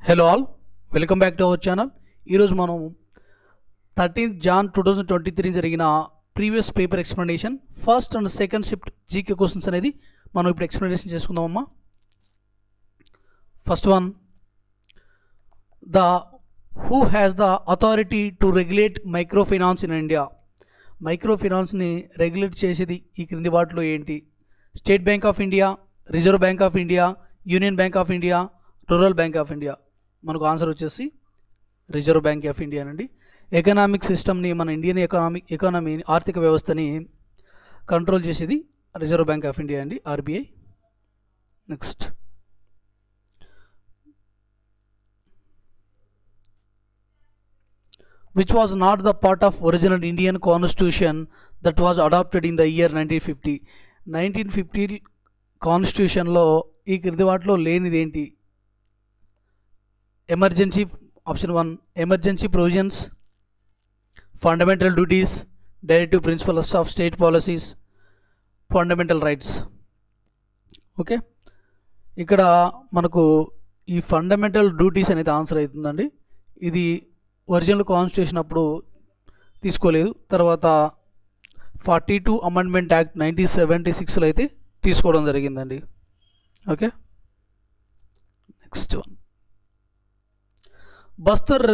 Hello all, welcome back to our channel. ఈరోజు మనం 13th Jan 2023 జరిగిన previous paper explanation first and second shift GK questions అనేది మనం ఇప్పుడు ఎక్స్ప్లెనేషన్ చేసుకుందామమ్మా. First one, who has the authority to regulate micro finance in India? Micro ఫైనాన్స్ని regulate చేసేది ఈ క్రింది వాటిలో ఏంటి? State Bank of India, Reserve Bank of India, Union Bank of India, Rural Bank of India. మనకు answer వచ్చేసి Reserve Bank of India అండి. Economic సిస్టమ్ని, మన ఇండియన్ ఎకానమీ ఆర్థిక వ్యవస్థని కంట్రోల్ చేసేది రిజర్వ్ బ్యాంక్ ఆఫ్ ఇండియా అండి, RBI. Next, which was not the part of original Indian constitution that was adopted in the year 1950. 1950 కాన్స్టిట్యూషన్లో ఈ క్రింది వాటిలో లేనిది ఏంటి? Emergency, option 1 emergency provisions, fundamental duties, directive principles of state policies, fundamental rights. Okay, ఇక్కడ మనకు ఈ fundamental duties అనేది ఆన్సర్ అవుతుందండి. ఇది ఒరిజినల్ కాన్స్టిట్యూషన్ అప్పుడు తీసుకోలేదు, తర్వాత 42 అమెండ్మెంట్ యాక్ట్ 1976లో అయితే తీసుకోవడం జరిగిందండి. Okay, next one, Bastar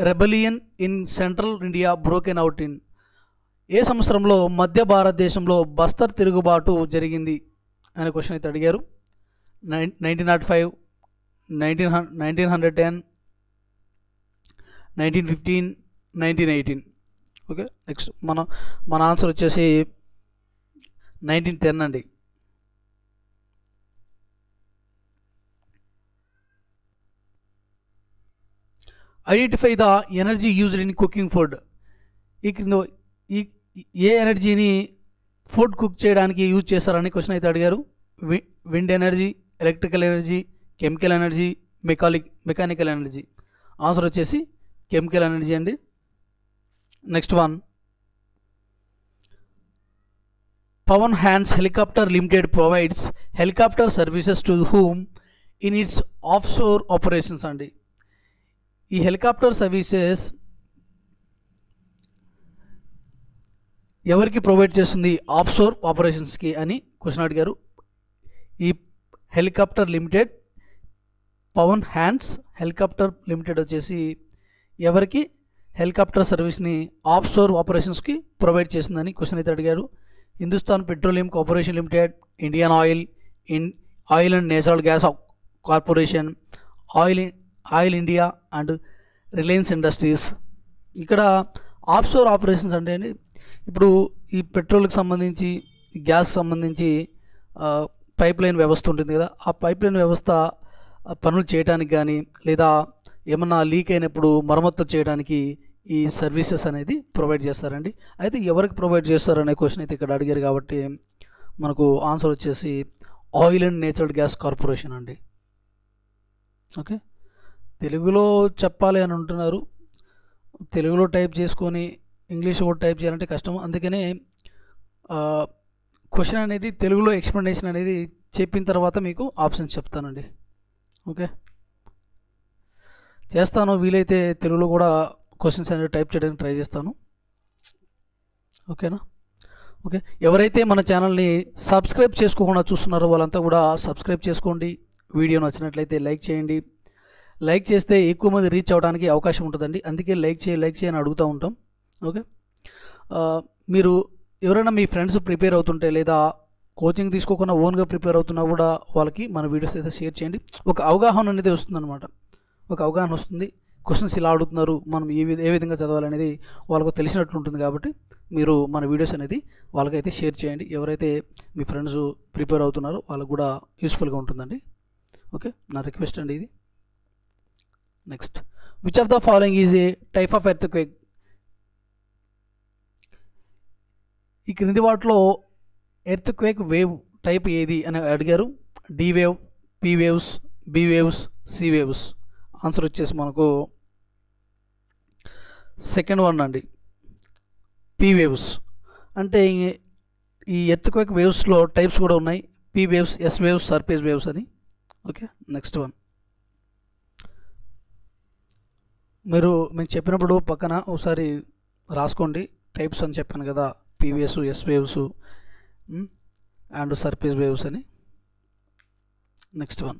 rebellion in central India broken out in? ఏ సంవత్సరంలో మధ్య భారతదేశంలో బస్తర్ తిరుగుబాటు జరిగింది అనే క్వశ్చన్ అయితే అడిగారు. 1905, 1910, 1915, 1918. ఓకే, నెక్స్ట్ మన ఆన్సర్ వచ్చేసి 1910 అండి. Identify the energy used in cooking food. ఈ క్రింద ఏ ఎనర్జీని ఫుడ్ కుక్ చేయడానికి యూజ్ చేస్తారని క్వశ్చన్ అయితే అడిగారు. Wind energy, electrical energy, chemical energy, mechanical energy. Answer వచ్చేసి కెమికల్ ఎనర్జీ అండి. Next one, Pawan Hans helicopter limited provides helicopter services to whom in its offshore operations అండి. ఈ హెలికాప్టర్ సర్వీసెస్ ఎవరికి provide చేస్తుంది? ఆఫ్ షోర్ ఆపరేషన్స్కి అని క్వశ్చన్ అడిగారు. ఈ helicopter limited, Pawan Hans helicopter limited వచ్చేసి ఎవరికి హెలికాప్టర్ సర్వీస్ని ఆఫ్ షోర్ ఆపరేషన్స్కి ప్రొవైడ్ చేసిందని క్వశ్చన్ అయితే అడిగారు. Hindustan petroleum corporation limited, Indian oil and natural gas corporation, oil India and Reliance industries. ఇక్కడ ఆఫ్షోర్ ఆపరేషన్స్ అంటే ఇప్పుడు ఈ పెట్రోల్కి సంబంధించి, గ్యాస్ సంబంధించి పైప్ లైన్ వ్యవస్థ ఉంటుంది కదా, ఆ పైప్ లైన్ వ్యవస్థ పనులు చేయడానికి కానీ లేదా ఏమన్నా లీక్ అయినప్పుడు మరమ్మతులు చేయడానికి ఈ సర్వీసెస్ అనేది ప్రొవైడ్ చేస్తారండి. అయితే ఎవరికి ప్రొవైడ్ చేస్తారనే క్వశ్చన్ అయితే ఇక్కడ అడిగారు కాబట్టి మనకు ఆన్సర్ వచ్చేసి oil and natural gas corporation అండి. ఓకే, తెలుగులో చెప్పాలి అని అంటున్నారు, తెలుగులో టైప్ చేసుకొని ఇంగ్లీష్ కూడా టైప్ చేయాలంటే కష్టం. అందుకనే క్వశ్చన్ అనేది తెలుగులో ఎక్స్ప్లెనేషన్ అనేది చెప్పిన తర్వాత మీకు ఆప్షన్స్ చెప్తానండి. ఓకే, చేస్తాను, వీలైతే తెలుగులో కూడా క్వశ్చన్స్ అనేది టైప్ చేయడానికి ట్రై చేస్తాను. ఓకేనా? ఓకే, ఎవరైతే మన ఛానల్ని సబ్స్క్రైబ్ చేసుకోకుండా చూస్తున్నారో వాళ్ళంతా కూడా సబ్స్క్రైబ్ చేసుకోండి. వీడియో నచ్చినట్లయితే లైక్ చేయండి. లైక్ చేస్తే ఎక్కువ మంది రీచ్ అవ్వడానికి అవకాశం ఉంటుందండి, అందుకే లైక్ చేయని అడుగుతూ ఉంటాం. ఓకే, మీరు ఎవరైనా మీ ఫ్రెండ్స్ ప్రిపేర్ అవుతుంటే లేదా కోచింగ్ తీసుకోకుండా ఓన్గా ప్రిపేర్ అవుతున్నా కూడా వాళ్ళకి మన వీడియోస్ అయితే షేర్ చేయండి. ఒక అవగాహన అనేది వస్తుందన్నమాట, ఒక అవగాహన వస్తుంది. క్వశ్చన్స్ ఇలా అడుగుతున్నారు, మనం ఏ విధంగా చదవాలనేది వాళ్ళకు తెలిసినట్లు ఉంటుంది. కాబట్టి మీరు మన వీడియోస్ అనేది వాళ్ళకైతే షేర్ చేయండి. ఎవరైతే మీ ఫ్రెండ్స్ ప్రిపేర్ అవుతున్నారో వాళ్ళకు కూడా యూస్ఫుల్గా ఉంటుందండి. ఓకే, నా రిక్వెస్ట్ అండి ఇది. Next, which of the following is a type of earthquake? ఈ క్రింది వాటిలో ఎర్త్క్వేక్ వేవ్ టైప్ ఏది అని అడిగారు. D wave, P waves, B waves, C waves. Answer వచ్చేసి మనకు సెకండ్ వన్ అండి, పి వేవ్స్. అంటే ఈ ఎర్త్క్వేక్ వేవ్స్లో టైప్స్ కూడా ఉన్నాయి, P waves, S waves, surface waves అని. ఓకే, నెక్స్ట్ వన్, మేము చెప్పినప్పుడు పక్కన ఒకసారి రాసుకోండి. టైప్స్ అని చెప్పాను కదా, P waves, S waves and surface waves అని. Next one,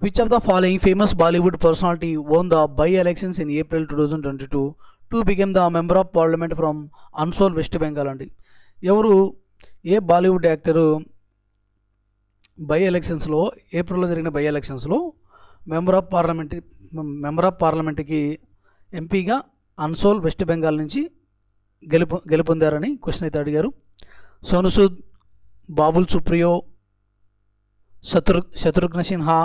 which of the following famous Bollywood personality won the by-elections in April 2022 to become the member of parliament from Ansol, west Bengal అండి. ఎవరు, ఏ బాలీవుడ్ యాక్టరు ఏప్రిల్లో జరిగిన by ఎలక్షన్స్లో member of పార్లమెంట్కి ఎంపీగా unsold, west Bengal నుంచి గెలుపొందారని question అయితే అడిగారు. సోను సూద్, బాబుల్ సుప్రియో, శత్రుఘ్న సిన్హా,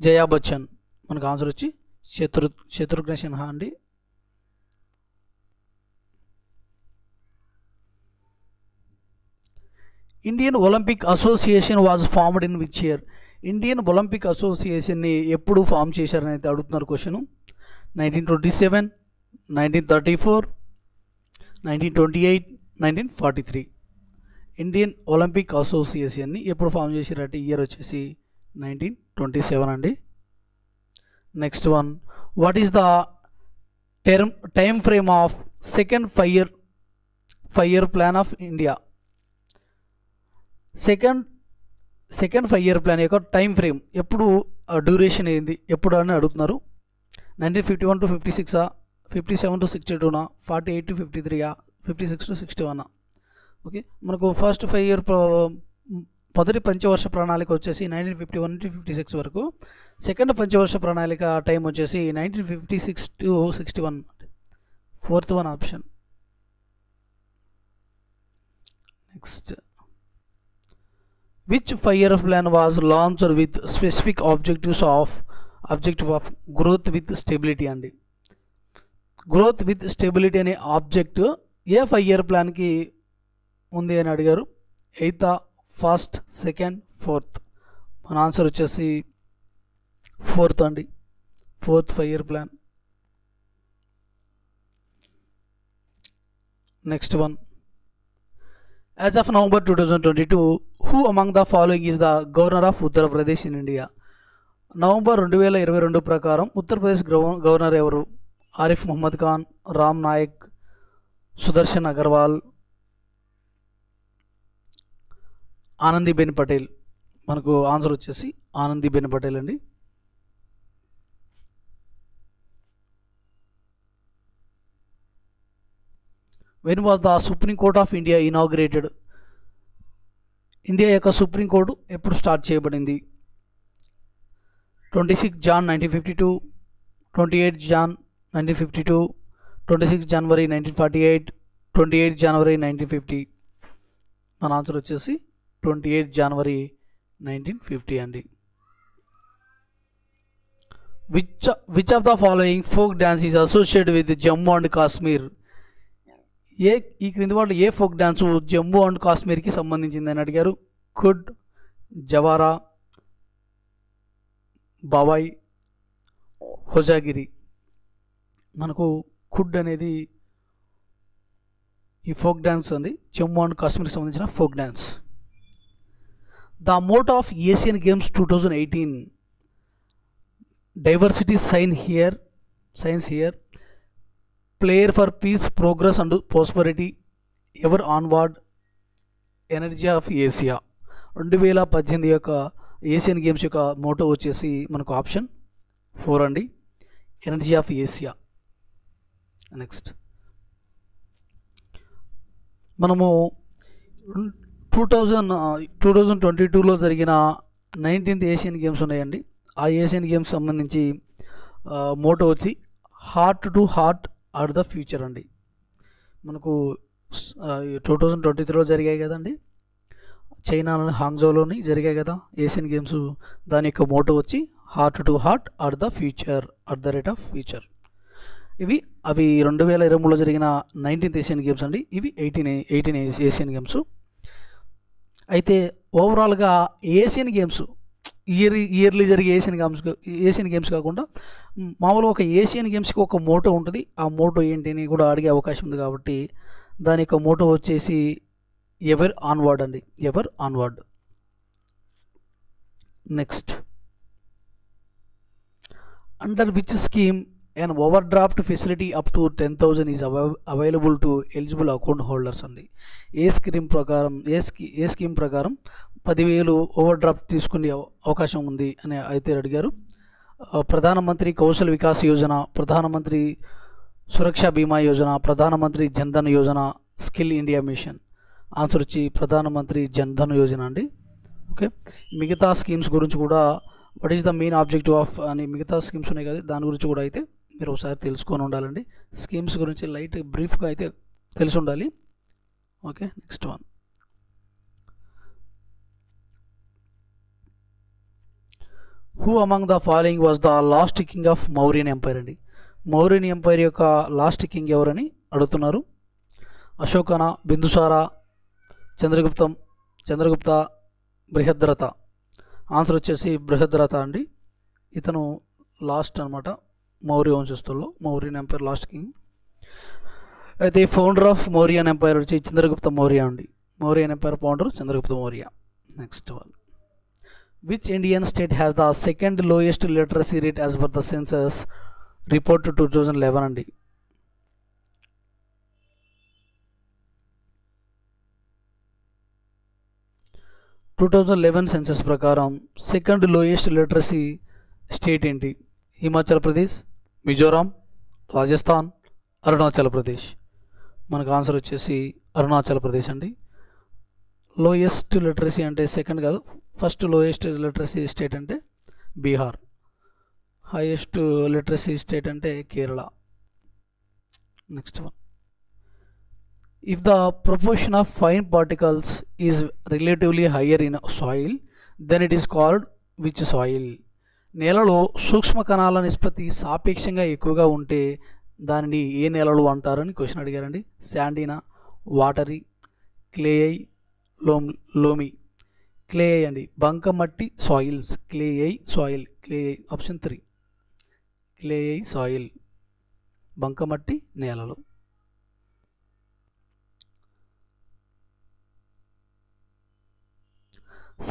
జయా బచ్చన్. మనకు ఆన్సర్ వచ్చి శత్రుఘ్న సిన్హా అండి. Indian Olympic Association was formed in which year? Indian Olympic అసోసియేషన్ని ఎప్పుడు ఫామ్ చేశారని అయితే అడుగుతున్నారు క్వశ్చన్. 1927, 1934, 1928, 1943. ఇండియన్ ఒలింపిక్ అసోసియేషన్ని ఎప్పుడు ఫామ్ చేశారంటే ఇయర్ వచ్చేసి 1927 అండి. Next one, what is the time frame of second 5-year plan of India? Second 5-year plan యొక్క టైం ఫ్రేమ్ ఎప్పుడు, డ్యూరేషన్ ఏంది ఎప్పుడు అని అడుగుతున్నారు. 1951 to 56, 57 to 62, 48 to 53, 56 to 61. Okay, మనకు ఫస్ట్ 5-year మొదటి పంచవర్ష ప్రణాళిక వచ్చేసి 1951 to 56 వరకు. సెకండ్ పంచవర్ష ప్రణాళిక టైం వచ్చేసి 1956 to 61. Fourth one option. Next, which 5-year plan was launched with specific objective of growth with stability అండి. గ్రోత్ విత్ స్టెబిలిటీ అనే ఆబ్జెక్ట్ ఏ 5-year ప్లాన్కి ఉంది అని అడిగారు. 8th, 1st, 2nd, 4th. మన ఆన్సర్ వచ్చేసి 4th అండి. 4th 5-year plan. Next one, as of November 2022, who among the following is the governor of Uttar Pradesh in India? November 2022 ప్రకారం Uttar Pradesh governor ఎవరు? ఆరిఫ్ మహమ్మద్ ఖాన్, రామ్ నాయక్, సుదర్శన్ అగర్వాల్, ఆనందీబెన్ పటేల్. మనకు ఆన్సర్ వచ్చేసి ఆనందీబెన్ పటేల్ అండి. When was the supreme court of India inaugurated? India యొక్క supreme court ఎప్పుడు start చేయబడింది? 26 Jan 1952, 28 Jan 1952, 26 January 1948, 28 January 1950. మన answer వచ్చేసి 28 January 1950 అండి. Which of the following folk dance is associated with Jammu and Kashmir? ఈ క్రింది వాళ్ళు a folk dance Jammu and కాశ్మీర్కి సంబంధించింది అని అడిగారు. ఖుడ్, జవారా, బావాయ్, హోజాగిరి. మనకు ఖుడ్ అనేది ఈ ఫోక్ డ్యాన్స్ అండి, జమ్మూ అండ్ కాశ్మీర్కి సంబంధించిన folk dance. The motto of Asian Games 2018, diversity shines here, player for peace, progress and prosperity, ever onward, energy of Asia. 2018 యొక్క ఏషియన్ గేమ్స్ యొక్క మోటో వచ్చేసి మనకు ఆప్షన్ 4 అండి, ఎనర్జీ ఆఫ్ ఏషియా. నెక్స్ట్, మనము 2022లో జరిగిన 19th ఏషియన్ గేమ్స్ ఉన్నాయండి. ఆ Asian games సంబంధించి మోటో వచ్చి heart to heart are the future అండి. మనకు 2023లో జరిగాయి కదండి, చైనాలోని హాంగ్జోలోని జరిగాయి కదా ఏషియన్ గేమ్స్. దాని యొక్క మోటో వచ్చి heart to heart are the future, at the rate of future. అవి 2023లో జరిగిన 19th ఏషియన్ గేమ్స్ అండి. ఇవి 18 ఏషియన్ గేమ్స్. అయితే ఓవరాల్గా ఏషియన్ గేమ్స్ ఇయర్లీ జరిగే ఏషియన్ గేమ్స్ కాకుండా మామూలుగా ఒక ఏషియన్ గేమ్స్కి ఒక మోటో ఉంటుంది. ఆ మోటో ఏంటి అని కూడా అడిగే అవకాశం ఉంది కాబట్టి దాని యొక్క మోటో వచ్చేసి ఎవర్ ఆన్వర్డ్ అండి, ever onward. Next, under which scheme an overdraft facility up to 10,000 is available to eligible account holders అండి. ఏ స్కీమ్ ప్రకారం 10,000 ఓవర్ డ్రాఫ్ట్ తీసుకునే అవకాశం ఉంది అని అయితే అడిగారు. ప్రధానమంత్రి కౌశల్ వికాస్ యోజన, ప్రధానమంత్రి సురక్షా బీమా యోజన, ప్రధానమంత్రి Jan Dhan Yojana, skill India mission. Answer వచ్చి ప్రధానమంత్రి జన్ధన్ యోజన అండి. ఓకే, మిగతా స్కీమ్స్ గురించి కూడా what is the main objective of అని మిగతా స్కీమ్స్ ఉన్నాయి కదా, దాని గురించి కూడా అయితే మీరు ఒకసారి తెలుసుకొని ఉండాలండి. స్కీమ్స్ గురించి లైట్ బ్రీఫ్గా అయితే తెలిసి ఉండాలి. Okay, next one. Who among the following was the last king of Mauryan empire అండి. మౌర్యన్ ఎంపైర్ యొక్క లాస్ట్ కింగ్ ఎవరని అడుగుతున్నారు. అశోకన, బిందుసార, చంద్రగుప్త, బృహద్రథ. ఆన్సర్ వచ్చేసి బృహద్రథ అండి. ఇతను లాస్ట్ అనమాట మౌర్య వంశస్థుల్లో, మౌర్యన్ ఎంపైర్ లాస్ట్ కింగ్. అయితే ఫౌండర్ ఆఫ్ మౌర్యన్ ఎంపైర్ వచ్చి చంద్రగుప్త మౌర్య అండి. Mauryan empire founder Chandragupta Maurya. Next one. Which Indian state has the second lowest literacy rate as per the census report 2011 అండి. సెన్సస్ ప్రకారం సెకండ్ లోయెస్ట్ లిటరసీ స్టేట్ ఏంటి? హిమాచల్ ప్రదేశ్, మిజోరాం, రాజస్థాన్, అరుణాచల్ ప్రదేశ్. మనకు ఆన్సర్ వచ్చేసి అరుణాచల్ ప్రదేశ్ అండి. లోయెస్ట్ లిటరసీ అంటే సెకండ్ కాదు, ఫస్ట్ లోయెస్ట్ లిటరసీ స్టేట్ అంటే Bihar, highest literacy state అంటే Kerala. Next one. If the proportion of fine particles is relatively higher in soil then it is called which soil? నేలలో సూక్ష్మ కణాల నిష్పత్తి సాపేక్షంగా ఎక్కువగా ఉంటే దానిని ఏ నేలలు అంటారని క్వశ్చన్ అడిగారండి. శాండీనా, వాటరీ, క్లేఐ, లోమి. క్లేఐ అండి, బంకమట్టి soils. Clayey soil, clayey option 3. Clayey soil, బంకమట్టి నేలలు.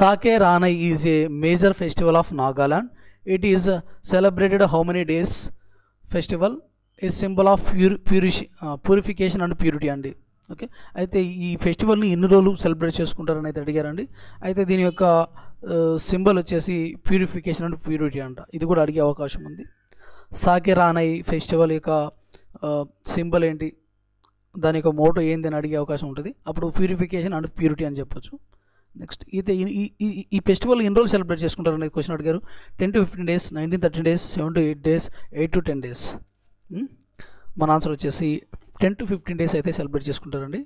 Sekrenyi is a major festival of Nagaland. It is celebrated how many days? Festival is symbol of purification and purity అండి. ఓకే, అయితే ఈ ఫెస్టివల్ని ఎన్ని రోజులు సెలబ్రేట్ చేసుకుంటారని అయితే అడిగారండి. అయితే దీని యొక్క సింబల్ వచ్చేసి ప్యూరిఫికేషన్ అండ్ ప్యూరిటీ అంట. ఇది కూడా అడిగే అవకాశం ఉంది. సాకే రానై ఫెస్టివల్ యొక్క సింబల్ ఏంటి, దాని యొక్క మోటో ఏంది అని అడిగే అవకాశం ఉంటుంది. అప్పుడు ప్యూరిఫికేషన్ అండ్ ప్యూరిటీ అని చెప్పొచ్చు. నెక్స్ట్, అయితే ఈ ఫెస్టివల్ ఎన్ని రోజులు సెలబ్రేట్ చేసుకుంటారు అనేది క్వశ్చన్ అడిగారు. 10 to 15 days, 19 to 30 days, 7 to 8 days, 8 to 10 days. మన ఆన్సర్ వచ్చేసి 10 to 15 days అయితే సెలబ్రేట్ చేసుకుంటారండి.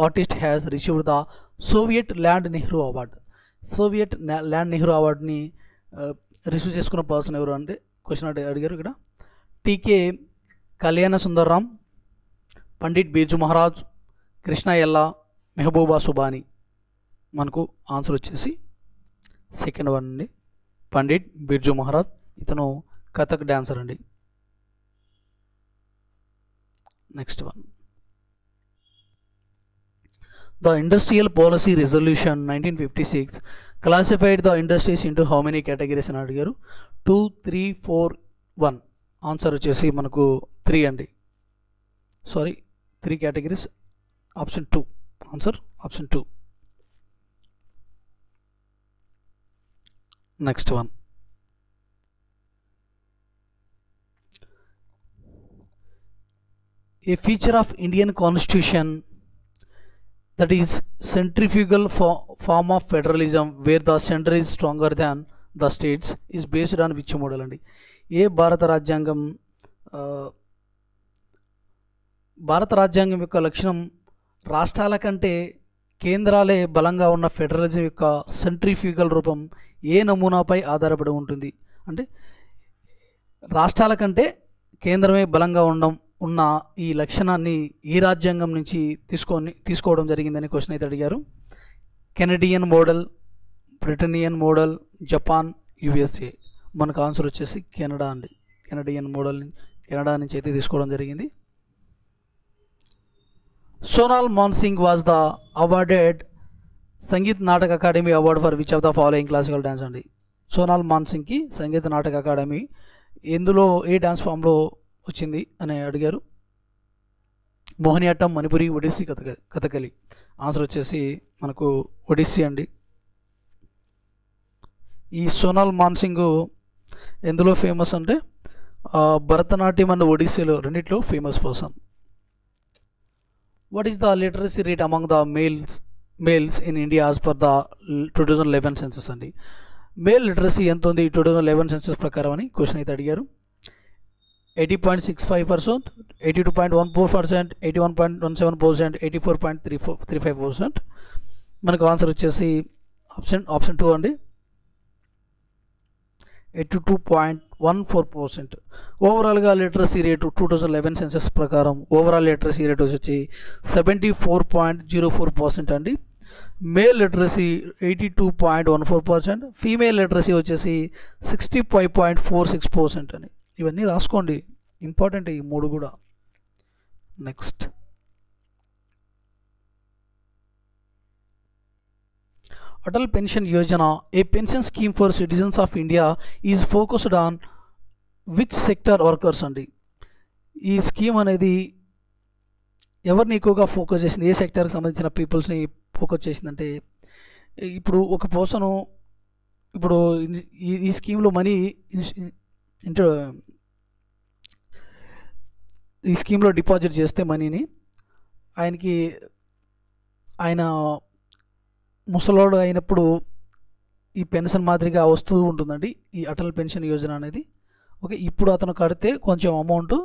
Artist has received the Soviet Land Nehru Award. Soviet Land Nehru అవార్డ్ని రిసీవ్ చేసుకున్న పర్సన్ ఎవరు అంటే క్వశ్చన్ అడిగారు ఇక్కడ. టీకే కళ్యాణ సుందర్రాం, పండిట్ బిర్జు మహారాజ్, కృష్ణ ఎల్లా, మెహబూబా సుబాని. మనకు ఆన్సర్ వచ్చేసి సెకండ్ వన్ అండి, పండిట్ బిర్జు మహారాజ్. ఇతను కథక్ డాన్సర్ అండి. Next one. The industrial policy resolution 1956 classified the industries into how many categories అని అడిగారు. 2, 3, 4, 1. ఆన్సర్ వచ్చేసి మనకు 3 అండి. Sorry, 3 categories. Option 2 answer, option 2. Next one. A feature of Indian Constitution that is centrifugal form of federalism where the center is stronger than the states is based on which model అండి? ఏ భారత రాజ్యాంగం యొక్క లక్షణం రాష్ట్రాల కంటే కేంద్రాలే బలంగా ఉన్న federalism యొక్క సెంట్రిఫ్యూగల్ రూపం ఏ నమూనాపై ఆధారపడి ఉంటుంది అంటే రాష్ట్రాల కంటే కేంద్రమే బలంగా ఉన్న ఈ లక్షణాన్ని ఈ రాజ్యాంగం నుంచి తీసుకోవడం జరిగిందని క్వశ్చన్ అయితే అడిగారు. Canadian model, British model, Japan, USA. మనకు ఆన్సర్ వచ్చేసి కెనడా అండి. కెనడియన్ మోడల్ కెనడా నుంచి అయితే తీసుకోవడం జరిగింది. Sonal Mansingh was the awarded Sangeet Natak Akademi Award for which of the following classical dance అండి? సోనాల్ మాన్సింగ్కి సంగీత నాటక అకాడమీ ఎందులో ఏ డాన్స్ ఫామ్లో వచ్చింది అని అడిగారు. మోహినియాట్టం, మణిపురి, ఒడిస్సీ, కథకళి. ఆన్సర్ వచ్చేసి మనకు ఒడిస్సీ అండి. ఈ సోనాల్ మాన్సింగ్ ఎందులో ఫేమస్ అంటే భరతనాట్యం అండ్ ఒడిస్సీలో రెండిట్లో famous person. What is the literacy rate among the males in India as per the 2011 census అండి. మేల్ లిటరసీ ఎంత ఉంది 2011 సెన్సస్ ప్రకారం అని క్వశ్చన్ అయితే అడిగారు. 80.65%, 82.14%, 81.17%, 84.35%. మనకు ఆన్సర్ వచ్చేసి ఆప్షన్ 2 అండి, 82.14%. ఓవరాల్గా లిటరసీ రేటు 2011 సెన్సస్ ప్రకారం ఓవరాల్ లిటరసీ రేట్ వచ్చి 74.04% అండి. మేల్ లిటరసీ 82.14%, ఫీమేల్ లిటరసీ వచ్చేసి 65.46% అని. ఇవన్నీ రాసుకోండి, ఇంపార్టెంట్ ఈ 3 కూడా. Next, Atal pension Yojana, A pension scheme for citizens of India is focused on which sector workers అండి. ఈ స్కీమ్ అనేది ఎవరిని ఎక్కువగా ఫోకస్ చేసింది, ఏ సెక్టర్కి సంబంధించిన పీపుల్స్ని ఫోకస్ చేసిందంటే, ఇప్పుడు ఒక పర్సను ఇప్పుడు ఈ స్కీమ్లో మనీ ఈ స్కీమ్లో డిపాజిట్ చేస్తే మనీని ఆయన ముసలోడు అయినప్పుడు ఈ పెన్షన్ మాదిరిగా వస్తూ ఉంటుందండి ఈ అటల్ పెన్షన్ యోజన అనేది. ఓకే, ఇప్పుడు అతను కడితే కొంచెం అమౌంట్,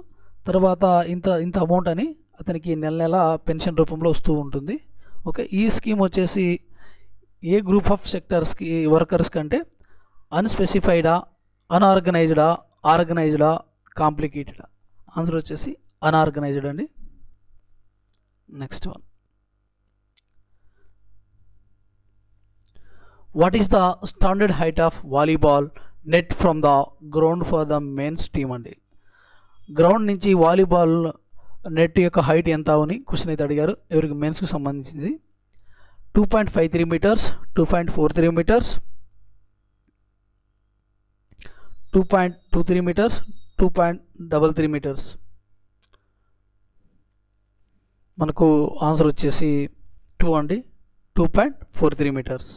తర్వాత ఇంత అమౌంట్ అని అతనికి నెల నెల పెన్షన్ రూపంలో వస్తూ ఉంటుంది. ఓకే, ఈ స్కీమ్ వచ్చేసి ఏ గ్రూప్ ఆఫ్ సెక్టర్స్కి వర్కర్స్ కంటే అన్స్పెసిఫైడా, అన్ఆర్గనైజ్డా, ఆర్గనైజ్డా, కాంప్లికేటెడా? ఆన్సర్ వచ్చేసి అన్ఆర్గనైజ్డ్ అండి. Next one, what is the standard height of volleyball net from the ground for the men's team అండి. గ్రౌండ్ నుంచి వాలీబాల్ నెట్ యొక్క హైట్ ఎంత అని క్వశ్చన్ అయితే అడిగారు. ఎవరికి? మెన్స్కి సంబంధించింది. 2.53 మీటర్స్, 2.43 మీటర్స్, 2.23 మీటర్స్, 2.33 మీటర్స్. మనకు ఆన్సర్ వచ్చేసి 2 అండి, 2.43 metres.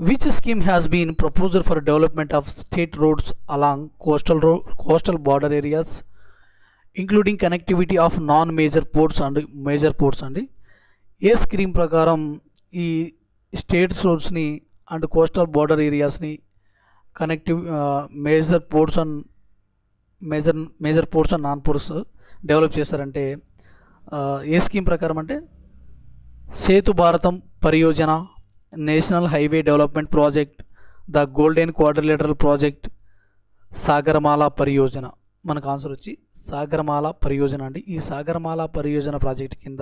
Which scheme has been proposed for development of state roads along coastal border areas, including connectivity of non-major ports and major ports అండి? ఏ స్కీమ్ ప్రకారం ఈ స్టేట్ రోడ్స్ని అండ్ కోస్టల్ బార్డర్ ఏరియాస్ని major ports and non ports develop చేస్తారంటే ఏ scheme ప్రకారం అంటే Setu Bharatam Pariyojana, National Highway Development Project, the Golden Quadrilateral Project, Sagarmala Pariyojana. మనకు ఆన్సర్ వచ్చి సాగరమాల పరియోజన అండి. ఈ సాగరమాల పరియోజన ప్రాజెక్ట్ కింద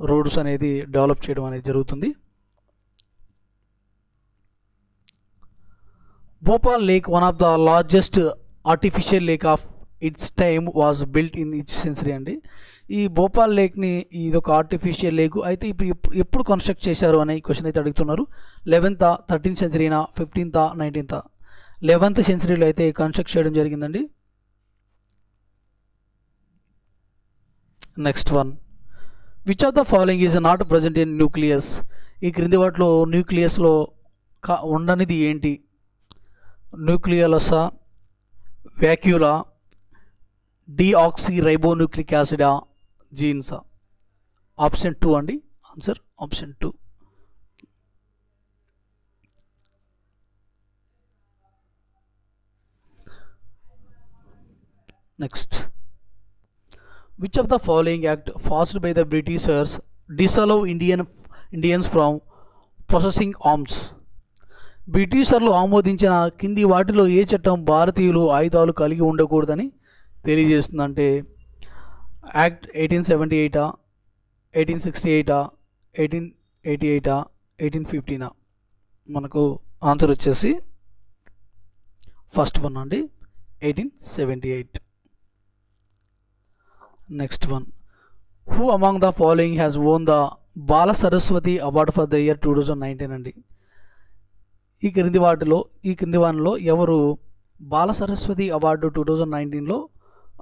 రోడ్స్ అనేది డెవలప్ చేయడం అనేది జరుగుతుంది. Bhopal lake, one of the largest artificial lake of its time was built in each century అండి. ఈ భోపాల్ లేక్ని ఇదొక ఆర్టిఫిషియల్ లేక్ అయితే ఎప్పుడు కన్స్ట్రక్ట్ చేశారు అనే క్వశ్చన్ అయితే అడుగుతున్నారు. 11th, 13th సెంచరీనా, 15th, 19th? 11th సెంచరీలో అయితే కన్స్ట్రక్ట్ చేయడం జరిగిందండి. Next one, which of the following is not present in nucleus? ఈ క్రింది వాటిలో న్యూక్లియస్లో ఉండనిది ఏంటి? న్యూక్లియోలసా, వ్యాక్యూలా, డిఆక్సీ రైబోన్యూక్లిక్ యాసిడా, జీన్సా? ఆప్షన్ 2 అండి. Answer option 2. Next, which of the following act passed by the Britishers disallow Indians from possessing arms? బ్రిటిషర్లు ఆమోదించిన కింది వాటిలో ఏ చట్టం భారతీయులు ఆయుధాలు కలిగి ఉండకూడదని తెలియజేస్తుందంటే యాక్ట్ 1878, 1868, 1888, 1815? మనకు ఆన్సర్ వచ్చేసి ఫస్ట్ వన్ అండి, 1878. Next one, who among the following has own the Bala Saraswati award for the year 2019 అండి. ఈ క్రింది వాటిలో ఎవరు బాల సరస్వతి అవార్డు 2019లో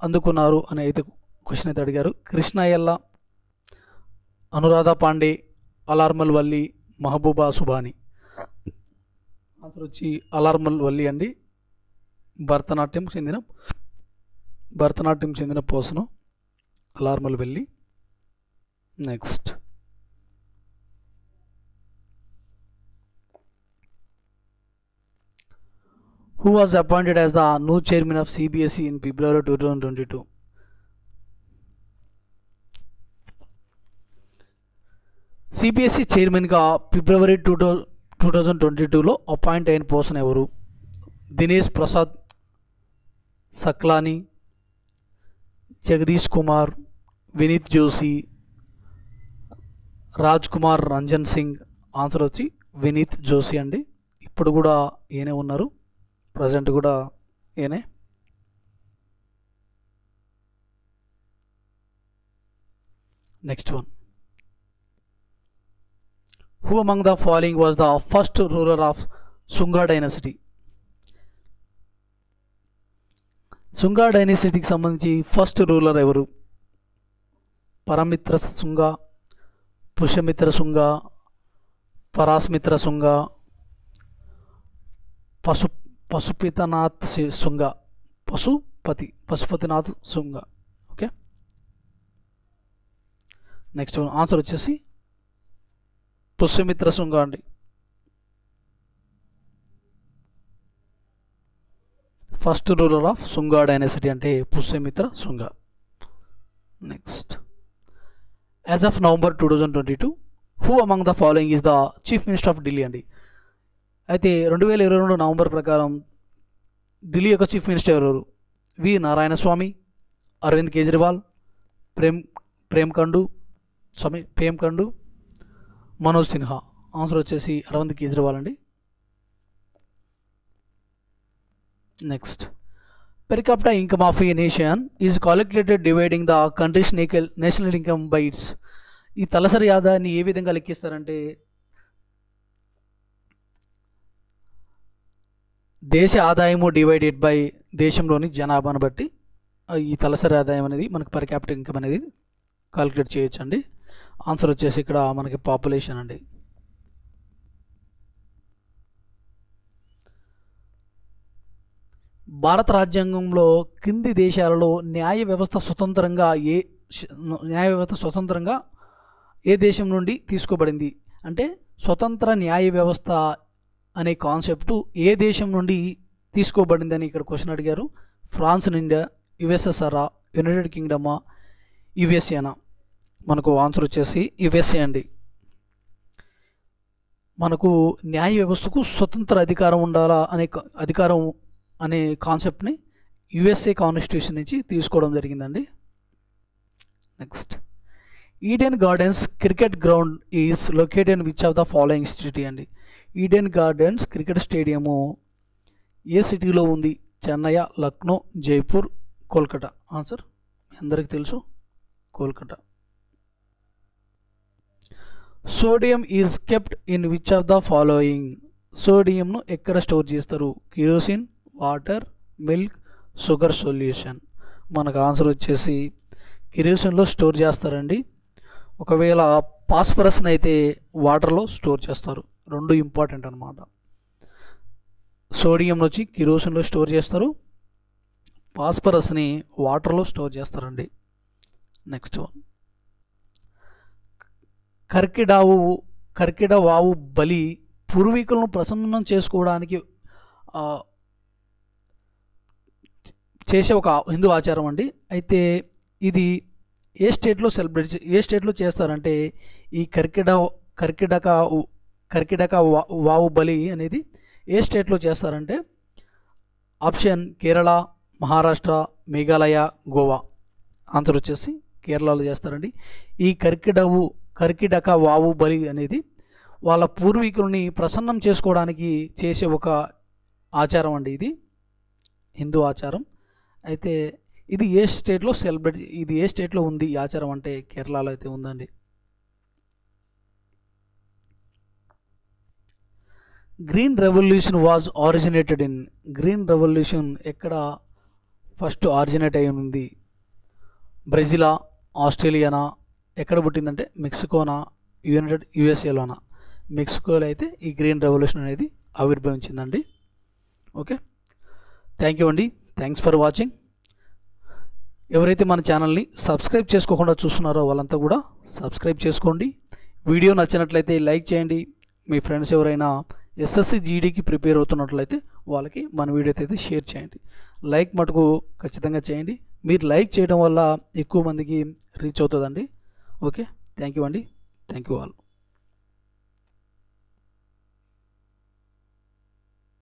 అందుకున్నారు అని అయితే క్వశ్చన్ అయితే అడిగారు. కృష్ణ ఎల్ల, అనురాధ పాండే, అలార్మల్ వల్లి, మహబూబా సుబాని. ఆన్సర్ వచ్చి అలార్మల్ వల్లి అండి. భరతనాట్యం చెందిన పోసను Alarmel Valli. Next, who was appointed as the new chairman of CBSE in February 2022? CBSE చైర్మన్గా ఫిబ్రవరి 2022లో అపాయింట్ అయిన పర్సన్ ఎవరు? దినేష్ ప్రసాద్ సక్లాని, జగదీష్ కుమార్, వినీత్ జోషి, రాజ్ కుమార్ రంజన్ సింగ్. ఆన్సర్ వచ్చి వినీత్ జోషి అండి. ఇప్పుడు కూడా ఈయనే ఉన్నారు, ప్రజెంట్ కూడా ఈయనే. Next one, who among the following was the first ruler of Shunga dynasty? Shunga డైనసిటీకి సంబంధించి ఫస్ట్ రూలర్ ఎవరు? Paramitra Shunga, Pushyamitra Shunga, Parasmitra Shunga, Pashupatinath Shunga, Pashupatinath Shunga. Okay, next answer వచ్చేసి పుష్యమిత్ర శుంగ అండి. First ruler of Shunga dynasty అంటే Pushyamitra Shunga. Next, as of November 2022 who among the following is the chief minister of Delhi అండి. అయితే 2022 November ప్రకారం ఢిల్లీ యొక్క చీఫ్ మినిస్టర్ ఎవరు? వి నారాయణస్వామి, అరవింద్ కేజ్రీవాల్, ప్రేమ్కండు, మనోజ్ సిన్హా. ఆన్సర్ వచ్చేసి అరవింద్ కేజ్రీవాల్ అండి. Next, per capita income of a nation is calculated dividing the country's national income by its. ఈ తలసరి ఆదాయాన్ని ఏ విధంగా లెక్కిస్తారంటే దేశ ఆదాయము డివైడెడ్ బై దేశంలోని జనాభాను బట్టి ఈ తలసరి ఆదాయం అనేది మనకి పర్ క్యాపిటల్ ఇన్కమ్ అనేది కాలిక్యులేట్ చేయొచ్చు అండి. ఆన్సర్ వచ్చేసి ఇక్కడ మనకి పాపులేషన్ అండి. భారత రాజ్యాంగంలో కింది దేశాలలో న్యాయ వ్యవస్థ స్వతంత్రంగా ఏ దేశం నుండి తీసుకోబడింది అంటే స్వతంత్ర న్యాయ వ్యవస్థ అనే కాన్సెప్ట్ ఏ దేశం నుండి తీసుకోబడింది అని ఇక్కడ క్వశ్చన్ అడిగారు. ఫ్రాన్స్ నుండి, యుఎస్ఎస్ఆర్, యునైటెడ్ కింగ్డమా, యుఎస్ఏనా? మనకు ఆన్సర్ వచ్చేసి యుఎస్ఏ అండి. మనకు న్యాయ వ్యవస్థకు స్వతంత్ర అధికారం ఉండాలా అనే కాన్సెప్ట్ని యుఎస్ఏ కాన్స్టిట్యూషన్ నుంచి తీసుకోవడం జరిగిందండి. Next, Eden Gardens cricket ground is located in which of the following city అండి. ఈడెన్ గార్డెన్స్ క్రికెట్ స్టేడియము ఏ సిటీలో ఉంది? చెన్నై, లక్నో, జైపూర్, కోల్కతా. ఆన్సర్ మీ అందరికీ తెలుసు, Kolkata. Sodium is kept in which of the following? సోడియంను ఎక్కడ స్టోర్ చేస్తారు? Kerosene, water, milk, sugar solution. మనకు ఆన్సర్ వచ్చేసి కిరోసిన్లో స్టోర్ చేస్తారండి. ఒకవేళ ఫాస్ఫరస్ని అయితే వాటర్లో స్టోర్ చేస్తారు. రెండు ఇంపార్టెంట్ అనమాట. సోడియం వచ్చి కిరోసిన్లో స్టోర్ చేస్తారు, ఫాస్ఫరస్ని వాటర్లో స్టోర్ చేస్తారండి. నెక్స్ట్ వన్, కర్కిడవావు బలి పూర్వీకులను ప్రసన్నం చేసుకోవడానికి చేసే ఒక హిందూ ఆచారం అండి. అయితే ఇది ఏ స్టేట్లో చేస్తారంటే ఈ కర్కిడక వావు బలి అనేది ఏ స్టేట్లో చేస్తారంటే ఆప్షన్ కేరళ, మహారాష్ట్ర, మేఘాలయ, గోవా. ఆన్సర్ వచ్చేసి కేరళలో చేస్తారండి. ఈ కర్కిడక వావు బలి అనేది వాళ్ళ పూర్వీకుల్ని ప్రసన్నం చేసుకోవడానికి చేసే ఒక ఆచారం అండి. ఇది హిందూ ఆచారం. అయితే ఇది ఏ స్టేట్లో ఇది ఏ స్టేట్లో ఉంది ఈ ఆచారం అంటే కేరళలో అయితే ఉందండి. Green revolution was originated in, green revolution ఎక్కడ ఫస్ట్ ఆరిజినేట్ అయి ఉంది? బ్రెజిలా, ఆస్ట్రేలియానా, ఎక్కడ పుట్టిందంటే మెక్సికోనా, యుఎస్ఏలోనా? మెక్సికోలో అయితే ఈ గ్రీన్ రెవల్యూషన్ అనేది ఆవిర్భవించిందండి. ఓకే, థ్యాంక్ యూ అండి. Thanks for watching. ఎవరైతే మన ఛానల్ని సబ్స్క్రైబ్ చేసుకోకుండా చూస్తున్నారో వాళ్ళంతా కూడా సబ్స్క్రైబ్ చేసుకోండి. వీడియో నచ్చినట్లయితే లైక్ చేయండి. మీ ఫ్రెండ్స్ ఎవరైనా ఎస్ఎస్సి జీడీకి ప్రిపేర్ అవుతున్నట్లయితే వాళ్ళకి మన వీడియో అయితే షేర్ చేయండి. లైక్ మటుకు ఖచ్చితంగా చేయండి. మీరు లైక్ చేయడం వల్ల ఎక్కువ మందికి రీచ్ అవుతుందండి. ఓకే, థ్యాంక్ యూ అండి. Thank you all.